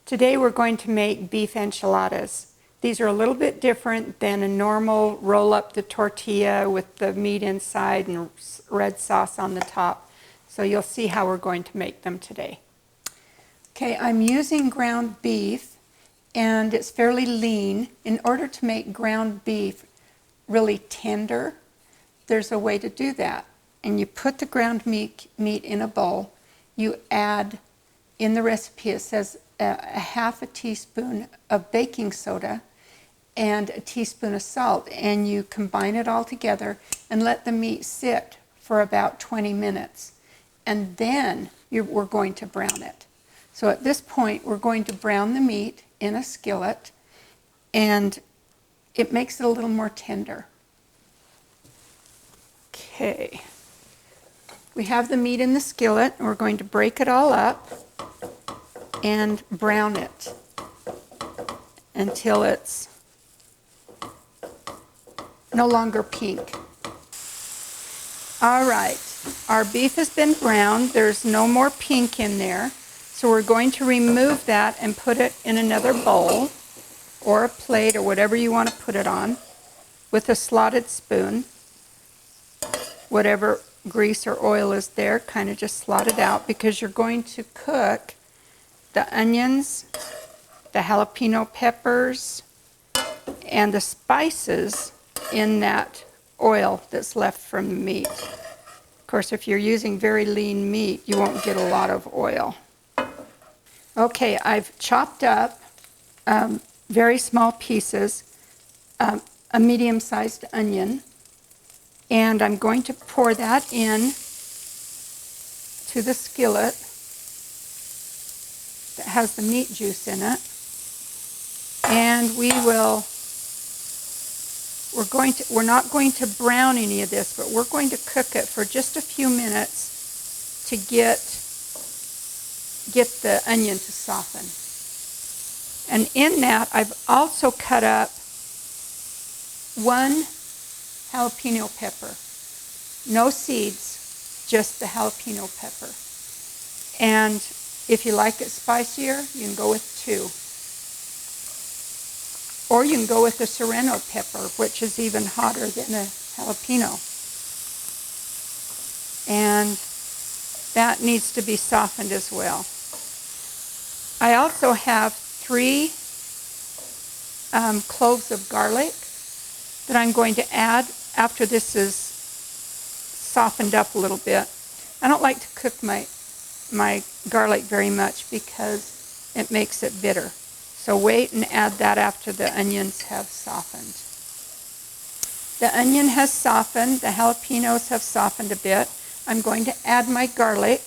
Today we're going to make beef enchiladas. These are a little bit different than a normal roll up the tortilla with the meat inside and red sauce on the top. So you'll see how we're going to make them today. Okay, I'm using ground beef and it's fairly lean. In order to make ground beef really tender, there's a way to do that. And you put the ground meat in a bowl. You add, in the recipe it says a half a teaspoon of baking soda and a teaspoon of salt, and you combine it all together and let the meat sit for about 20 minutes. And then we're going to brown it. So at this point we're going to brown the meat in a skillet, and it makes it a little more tender. Okay, we have the meat in the skillet and we're going to break it all up and brown it until it's no longer pink. All right, our beef has been browned. There's no more pink in there. So we're going to remove that and put it in another bowl or a plate or whatever you want to put it on with a slotted spoon. Whatever grease or oil is there, kind of just slot it out, because you're going to cook the onions, the jalapeno peppers, and the spices in that oil that's left from the meat. Of course, if you're using very lean meat, you won't get a lot of oil. Okay, I've chopped up very small pieces, a medium-sized onion, and I'm going to pour that in to the skillet that has the meat juice in it. And we're not going to brown any of this, but we're going to cook it for just a few minutes to get the onion to soften. And in that, I've also cut up one jalapeno pepper. No seeds, just the jalapeno pepper. And if you like it spicier, you can go with 2. Or you can go with the serrano pepper, which is even hotter than a jalapeno. And that needs to be softened as well. I also have 3 cloves of garlic that I'm going to add after this is softened up a little bit. I don't like to cook my garlic very much because it makes it bitter. So wait and add that after the onions have softened. The onion has softened, the jalapenos have softened a bit. I'm going to add my garlic.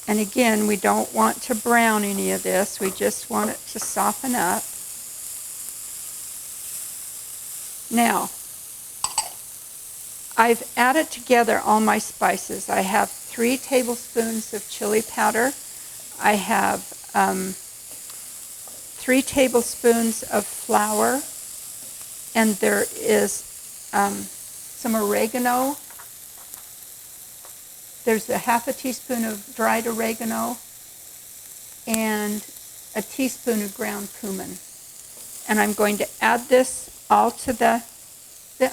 And again, we don't want to brown any of this, we just want it to soften up. Now, I've added together all my spices. I have 3 tablespoons of chili powder. I have 3 tablespoons of flour, and there is some oregano. There's a half a teaspoon of dried oregano and a teaspoon of ground cumin. And I'm going to add this all to the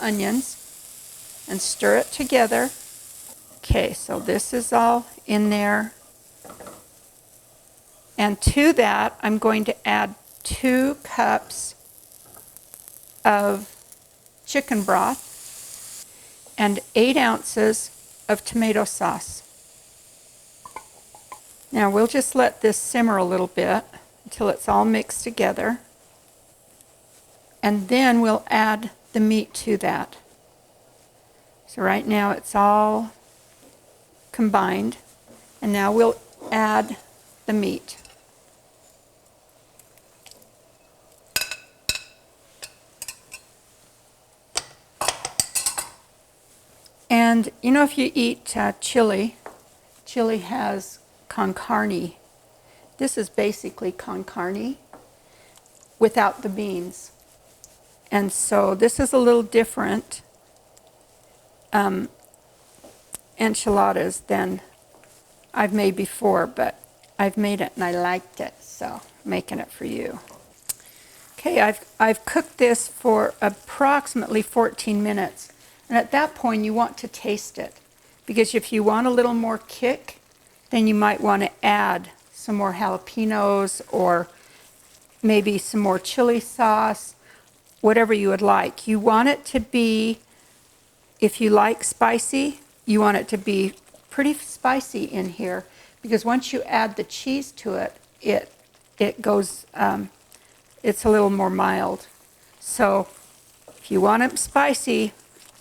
onions and stir it together. Okay, so this is all in there. And to that, I'm going to add 2 cups of chicken broth and 8 ounces of tomato sauce. Now we'll just let this simmer a little bit until it's all mixed together. And then we'll add the meat to that. So right now it's all combined. And now we'll add the meat. And you know, if you eat chili has con carne. This is basically con carne without the beans. And so this is a little different enchiladas than I've made before, but I've made it and I liked it, so I'm making it for you. Okay, I've cooked this for approximately 14 minutes. And at that point, you want to taste it. Because if you want a little more kick, then you might want to add some more jalapenos or maybe some more chili sauce, whatever you would like. You want it to be, if you like spicy, you want it to be pretty spicy in here. Because once you add the cheese to it, it goes, it's a little more mild. So if you want it spicy,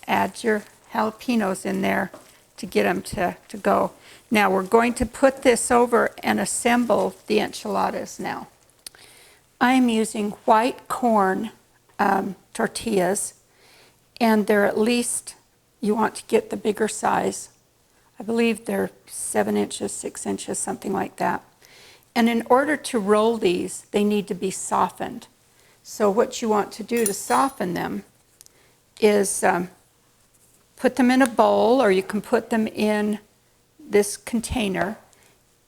add your jalapenos in there to get them to go. Now we're going to put this over and assemble the enchiladas now. I'm using white corn tortillas, and they're at least, you want to get the bigger size. I believe they're 7 inches, 6 inches, something like that. And in order to roll these, they need to be softened. So what you want to do to soften them is put them in a bowl, or you can put them in this container,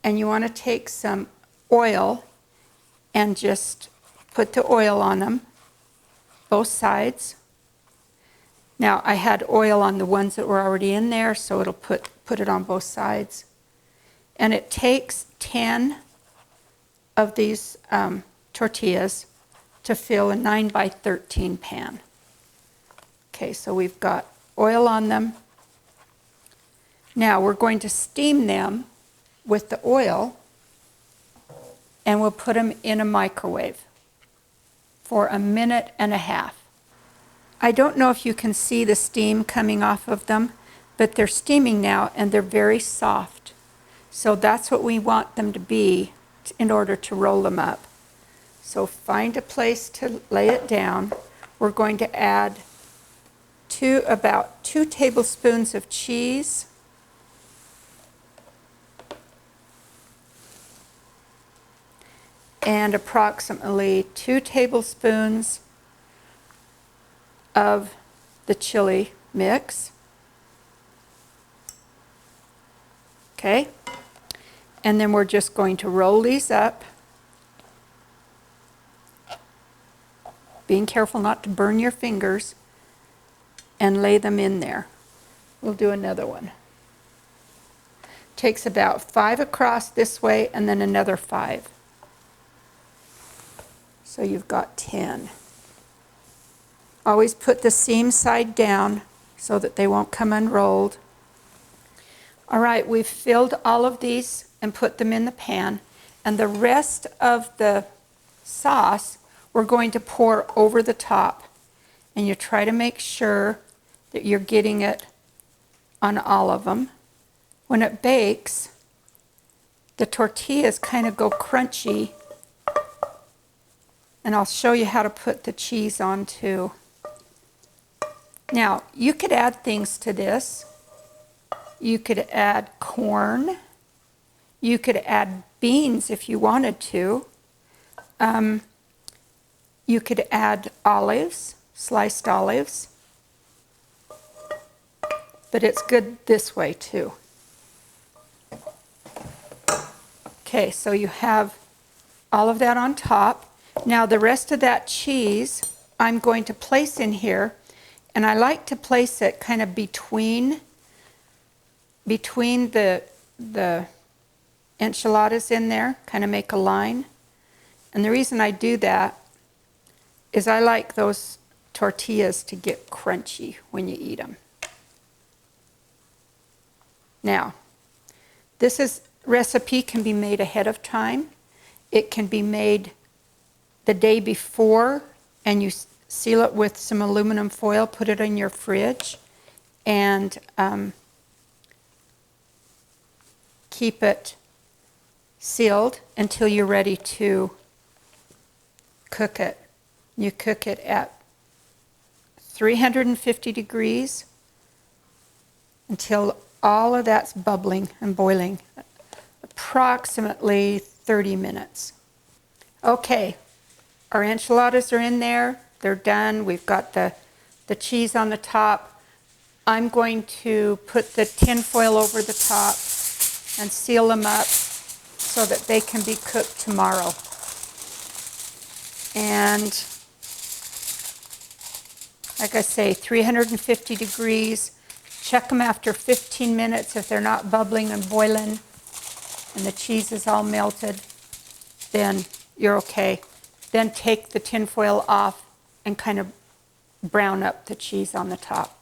and you want to take some oil and just put the oil on them, both sides. Now I had oil on the ones that were already in there, so it'll put it on both sides. And it takes 10 of these tortillas to fill a 9 by 13 pan. Okay, so we've got oil on them. Now we're going to steam them with the oil, and we'll put them in a microwave for 1.5 minutes. I don't know if you can see the steam coming off of them, but they're steaming now and they're very soft. So that's what we want them to be in order to roll them up. So find a place to lay it down. We're going to add about 2 tablespoons of cheese. And approximately 2 tablespoons of the chili mix. Okay, and then we're just going to roll these up, being careful not to burn your fingers, and lay them in there. We'll do another one. Takes about 5 across this way and then another 5. So you've got 10. Always put the seam side down so that they won't come unrolled. All right, we've filled all of these and put them in the pan, and the rest of the sauce we're going to pour over the top. And you try to make sure that you're getting it on all of them. When it bakes, the tortillas kind of go crunchy, and I'll show you how to put the cheese on too. Now, you could add things to this. You could add corn. You could add beans if you wanted to. You could add olives, sliced olives. But it's good this way too. Okay, so you have all of that on top. Now the rest of that cheese I'm going to place in here, and I like to place it kind of between the enchiladas in there, kind of make a line. And the reason I do that is I like those tortillas to get crunchy when you eat them. Now, this recipe can be made ahead of time. It can be made the day before, and you seal it with some aluminum foil, put it in your fridge, and keep it sealed until you're ready to cook it. You cook it at 350 degrees until all of that's bubbling and boiling, approximately 30 minutes. Okay, our enchiladas are in there. They're done. We've got the cheese on the top. I'm going to put the tin foil over the top, and seal them up so that they can be cooked tomorrow. And like I say, 350 degrees. Check them after 15 minutes. If they're not bubbling and boiling and the cheese is all melted, then you're okay. Then take the tin foil off and kind of brown up the cheese on the top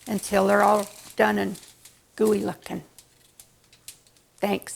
until they're all done and gooey looking. Thanks.